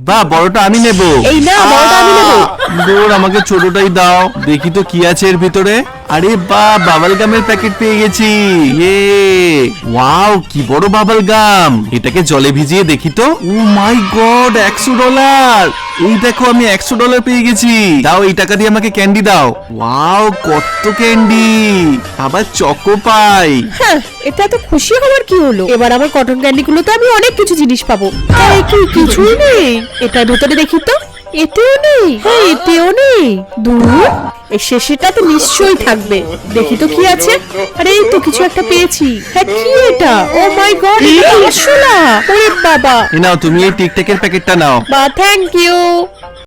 বা বড়টা আমি নেব। এই না, বড়টা আমি নেব। দূর, আমাকে ছোটটাই দাও, দেখি তো কি আছে এর ভিতরে। আরে বাহ, বাবল গামের প্যাকেট পেয়ে গেছি। ইয়ে, ওয়াও, কি বড় বাবল গাম। এটাকে জলে ভিজিয়ে দেখি তো। ও মাই গড, $100। এই দেখো, আমি $100 পেয়ে গেছি। দাও, এই টাকা দিয়ে আমাকে ক্যান্ডি দাও। ওয়াও, কত ক্যান্ডি, আবার চকো পাই। হ্যাঁ, এটা এত খুশি হওয়ার কি হলো? এবার আমার কটন ক্যান্ডি গুলোতে আমি অনেক কিছু জিনিস পাবো। এই কি, কিছুই নেই। এটার ভেতরে দেখি তো। এতেও নেই। হ্যাঁ, এতেও নেই। দূর, এই শেষেটা তো নিশ্চয়ই থাকবে। দেখি তো কি আছে। আরে, এই তো কিছু একটা পেয়েছি। হ্যাঁ, কি এটা? ও মাই গড, এটা তো আরশোলা। ওরে বাবা। এ নাও, তুমি এই টিকটকের প্যাকেটটা নাও। বা, থ্যাংক ইউ।